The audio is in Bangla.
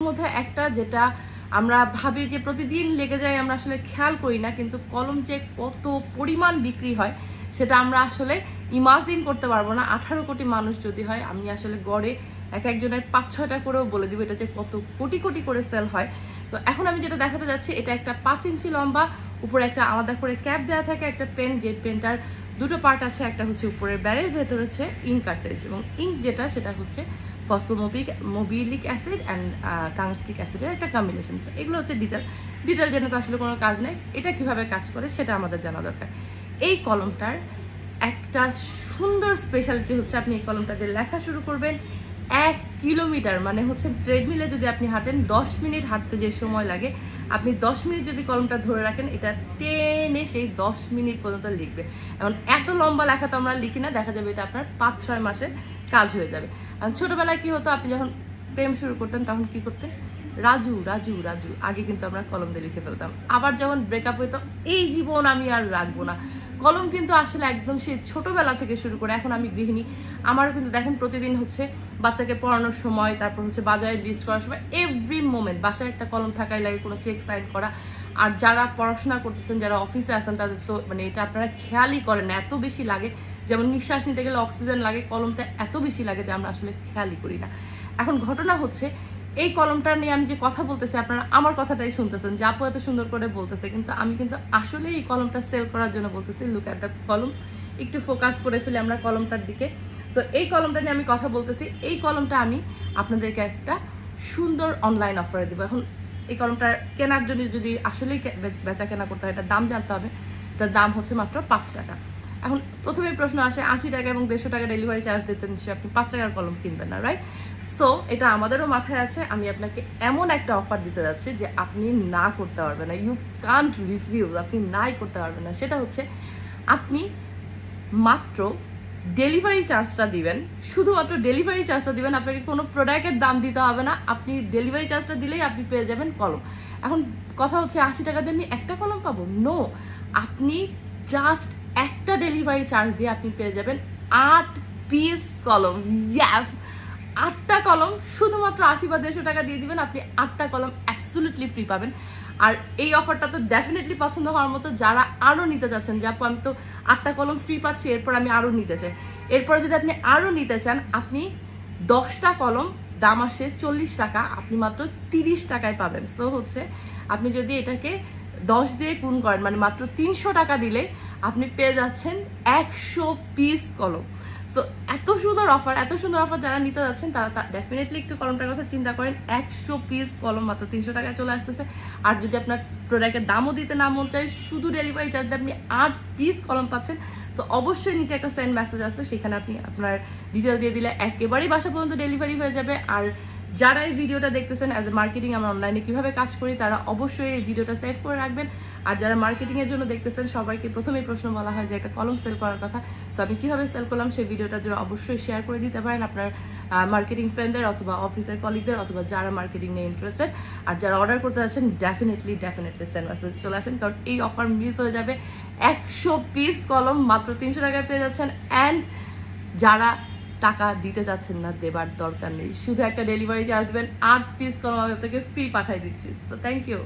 মধ্যে একটা যেটা আমরা ভাবি যে প্রতিদিন লেগে যায়, আমরা আসলে খেয়াল করি না, কিন্তু কলম যে কত পরিমাণ বিক্রি হয় সেটা আমরা আসলে ইমাজিন করতে পারবো না। 18 কোটি মানুষ যদি হয়, আমি আসলে গড়ে এক একজনের 5-6টা করেও বলে দিব এটা যে কত কোটি কোটি করে সেল হয়। তো এখন আমি যেটা দেখাতে যাচ্ছি, এটা একটা 5 ইঞ্চি লম্বা, উপরে একটা আলাদা করে ক্যাপ দেওয়া থাকে, একটা পেন, যে পেনটার দুটো পার্ট আছে, একটা হচ্ছে উপরের ব্যারেল, ভেতর হচ্ছে ইঙ্ক কার্ট্রিজ, এবং ইঙ্ক যেটা সেটা হচ্ছে ফসফোমোবিলিক অ্যাসিড অ্যান্ড টাংস্টিক অ্যাসিডের একটা কম্বিনেশন। এগুলো হচ্ছে ডিটেল জেনে তো আসলে কোনো কাজ নেই। এটা কিভাবে কাজ করে সেটা আমাদের জানা দরকার। এই কলমটার একটা সুন্দর স্পেশালিটি হচ্ছে, আপনি এই কলমটা দিয়ে লেখা শুরু করবেন 1 কিলোমিটার, মানে হচ্ছে ট্রেডমিলে যদি আপনি হাঁটেন 10 মিনিট হাঁটতে যে সময় লাগে, আপনি 10 মিনিট যদি কলমটা ধরে রাখেন, এটা টেনে সেই 10 মিনিট পর্যন্ত লিখবে। এখন এত লম্বা লেখা তো আমরা লিখি না, দেখা যাবে এটা আপনার 5-6 মাসের কাজ হয়ে যাবে। ছোটবেলায় কি হতো, আপনি যখন প্রেম শুরু করতেন তখন কি করতেন, রাজু রাজু রাজু, আগে কিন্তু আমরা কলম দিয়ে লিখে ফেলতাম। আবার যখন ব্রেকআপ হইতো, এই জীবন আমি আর রাখবো না। কলম কিন্তু আসলে একদম সেই ছোটবেলা থেকে শুরু করে, এখন আমি গৃহিণী, আমারও কিন্তু দেখেন প্রতিদিন হচ্ছে বাচ্চাকে পড়ানোর সময়, তারপর হচ্ছে বাজারে লিস্ট করার সময়, এভরি মোমেন্ট বাসায় একটা কলম থাকাই লাগে, কোনো চেক সাইন করা। আর যারা পড়াশোনা করতেছেন, যারা অফিসে আছেন, তাদের তো মানে এটা আপনারা খেয়ালই করেন না, এত বেশি লাগে। যেমন নিঃশ্বাস নিতে গেলে অক্সিজেন লাগে, কলমটা এত বেশি লাগে যে আমরা আসলে খেয়ালই করি না। এখন ঘটনা হচ্ছে, এই কলমটা নিয়ে আমি যে কথা বলতেছি, আপনারা আমার কথাটাই শুনতেছেন যে আপু এত সুন্দর করে বলতেছে, কিন্তু আমি কিন্তু আসলে এই কলমটা সেল করার জন্য বলতেছি। লুক অ্যাট দ্য কলম, একটু ফোকাস করে ফেলি আমরা কলমটার দিকে। তো এই কলমটা নিয়ে আমি কথা বলতেছি। এই কলমটা আমি আপনাদেরকে একটা সুন্দর অনলাইন অফারে দেবো। এখন এই কলমটা কেনার জন্য যদি আসলেই বেচা কেনা করতে হয়, এটার দাম জানতে হবে। এটার দাম হচ্ছে মাত্র 5 টাকা। এখন প্রথমে প্রশ্ন আসে, 80 টাকা এবং 150 টাকা ডেলিভারি চার্জ দিতে নিশ্চয়ই আপনি 5 টাকার কলম কিনবেন না, রাইট? সো এটা আমাদেরও মাথায় আছে। আমি আপনাকে এমন একটা অফার দিতে যাচ্ছি যে আপনি না করতে পারবেন না, ইউ কান্ট রিফিউজ, আপনি নাই করতে পারবেন না। সেটা হচ্ছে, আপনি মাত্র ডেলিভারি চার্জটা দিবেন, শুধুমাত্র ডেলিভারি চার্জটা দিবেন, আপনাকে কোনো প্রোডাক্টের দাম দিতে হবে না। আপনি ডেলিভারি চার্জটা দিলেই আপনি পেয়ে যাবেন কলম। এখন কথা হচ্ছে, 80 টাকা দিয়ে আমি একটা কলম পাবো? নো, আপনি জাস্ট একটা ডেলিভারি চার্জ দিয়ে আপনি পেয়ে যাবেন 8 পিস কলম। ইয়াস, 8টা কলম শুধুমাত্র 80 বা 150 টাকা দিয়ে দিবেন, আপনি 8টা কলম অ্যাবসলিউটলি ফ্রি পাবেন। আর এই অফারটা তো ডেফিনেটলি পছন্দ হওয়ার মতো, যারা আরো নিতে যাচ্ছেন যে আপু আমি তো 8টা কলম ফ্রি পাচ্ছি, এরপর আমি আরো নিতে চাই। এরপরে যদি আপনি আরো নিতে চান, আপনি 10টা কলম, দাম আসে 40 টাকা, আপনি মাত্র 30 টাকায় পাবেন। সো হচ্ছে, আপনি যদি এটাকে 10 দিয়ে গুণ করেন, মানে মাত্র 300 টাকা দিলে আপনি পেয়ে যাচ্ছেন 100 পিস কলম। সো এত সুন্দর অফার যারা নিতে যাচ্ছেন তারা ডেফিনেটলি একটু কলমটার কথা চিন্তা করেন। 100 পিস কলম মাত্র 300 টাকায় চলে আসতেছে। আর যদি আপনার প্রোডাক্টের দামও দিতে না মন চাই, শুধু ডেলিভারি চার্জ দিয়ে আপনি 8 পিস কলম পাচ্ছেন। তো অবশ্যই নিচে একটা সেন্ড মেসেজ আছে, সেখানে আপনি আপনার ডিটেল দিয়ে দিলে একেবারেই বাসা পর্যন্ত ডেলিভারি হয়ে যাবে। আর যারা এই ভিডিওটা দেখতেছেন, অ্যাজ এ মার্কেটিং আমরা অনলাইনে কিভাবে কাজ করি, তারা অবশ্যই এই ভিডিওটা সেভ করে রাখবেন। আর যারা মার্কেটিং এর জন্য দেখতেছেন, সবাইকে প্রথমেই প্রশ্ন বলা হয় যে একটা কলম সেল করার কথা। তো আমি কিভাবে সেল করলাম সেই ভিডিওটা জন্য অবশ্যই শেয়ার করে দিতে পারেন আপনার মার্কেটিং ফ্রেন্ডদের, অথবা অফিসের কলিগদের, অথবা যারা মার্কেটিং নিয়ে ইন্টারেস্টেড। আর যারা অর্ডার করতে যাচ্ছেন, ডেফিনেটলি সেন্ড মেসেজ চলে আসেন, কারণ এই অফার মিস হয়ে যাবে। 100 পিস কলম মাত্র 300 টাকায় পেয়ে যাচ্ছেন। অ্যান্ড যারা টাকা দিতে চাচ্ছেন না, দেবার দরকার নেই, শুধু একটা ডেলিভারি চার্জ দেবেন, 8 পিস কলম আমি আপনাকে ফ্রি পাঠিয়ে দিচ্ছি। তো থ্যাংক ইউ।